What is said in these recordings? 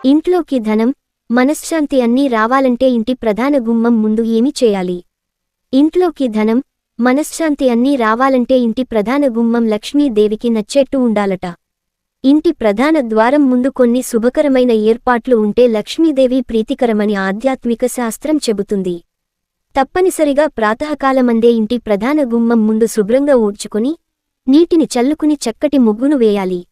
ఇంట్లోకి ధనం, మనశ్శాంతి అన్నీ రావాలంటే ఇంటి ప్రధాన గుమ్మం ముందు ఏమి చేయాలి? ఇంట్లోకి ధనం, మనశ్శాంతి అన్నీ రావాలంటే ఇంటి ప్రధాన గుమ్మం లక్ష్మీదేవికి నచ్చేట్టు ఉండాలట. ఇంటి ప్రధాన ద్వారం ముందు కొన్ని శుభకరమైన ఏర్పాట్లు ఉంటే లక్ష్మీదేవి ప్రీతికరమని ఆధ్యాత్మిక శాస్త్రం చెబుతుంది. తప్పనిసరిగా ప్రాతకాలమందే ఇంటి ప్రధాన గుమ్మం ముందు శుభ్రంగా ఊడ్చుకుని నీటిని చల్లుకుని చక్కటి ముగ్గును వేయాలి.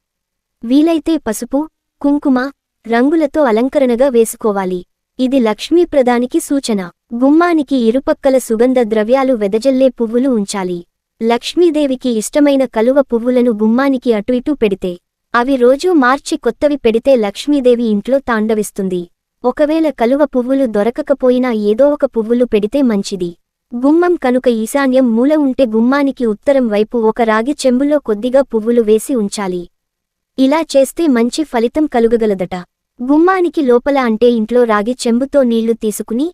వీలైతే పసుపు, కుంకుమ రంగులతో అలంకరణగా వేసుకోవాలి. ఇది లక్ష్మీప్రదానికి సూచన. గుమ్మానికి ఇరుపక్కల సుగంధ ద్రవ్యాలు వెదజల్లే పువ్వులు ఉంచాలి. లక్ష్మీదేవికి ఇష్టమైన కలువ పువ్వులను గుమ్మానికి అటు ఇటూ పెడితే, అవి రోజూ మార్చి కొత్తవి పెడితే లక్ష్మీదేవి ఇంట్లో తాండవిస్తుంది. ఒకవేళ కలువ పువ్వులు దొరకకపోయినా ఏదో ఒక పువ్వులు పెడితే మంచిది. గుమ్మం కనుక ఈశాన్యం మూల ఉంటే గుమ్మానికి ఉత్తరం వైపు ఒక రాగి చెంబులో కొద్దిగా పువ్వులు వేసి ఉంచాలి. ఇలా చేస్తే మంచి ఫలితం కలుగగలదట. గుమ్మానికి లోపల అంటే ఇంట్లో రాగి చెంబుతో నీళ్లు తీసుకుని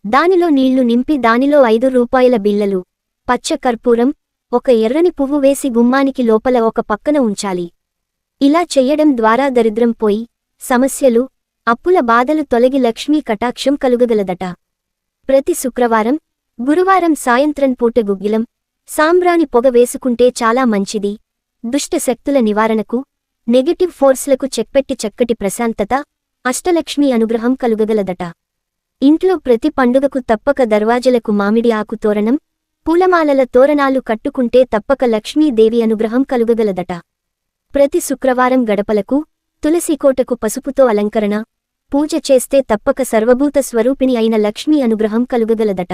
దానిలో నీళ్లు నింపి దానిలో 5 రూపాయల బిళ్లలు, పచ్చ కర్పూరం, ఒక ఎర్రని పువ్వు వేసి గుమ్మానికి లోపల ఒక పక్కన ఉంచాలి. ఇలా చెయ్యడం ద్వారా దరిద్రం పోయి సమస్యలు, అప్పుల బాధలు తొలగి లక్ష్మీ కటాక్షం కలుగగలదట. ప్రతి శుక్రవారం, గురువారం సాయంత్రం పూట గుగ్గిలం, సాంబ్రాణి పొగ వేసుకుంటే చాలా మంచిది. దుష్ట శక్తుల నివారణకు, నెగటివ్ ఫోర్స్లకు చెక్పెట్టి చక్కటి ప్రశాంతత, అష్టలక్ష్మీ అనుగ్రహం కలుగగలదట. ఇంట్లో ప్రతి పండుగకు తప్పక దర్వాజలకు మామిడి ఆకు తోరణం, పూలమాలల తోరణాలు కట్టుకుంటే తప్పక లక్ష్మీదేవి అనుగ్రహం కలుగగలదట. ప్రతి శుక్రవారం గడపలకు, తులసికోటకు పసుపుతో అలంకరణ, పూజ చేస్తే తప్పక సర్వభూత స్వరూపిణి అయిన లక్ష్మీ అనుగ్రహం కలుగగలదట.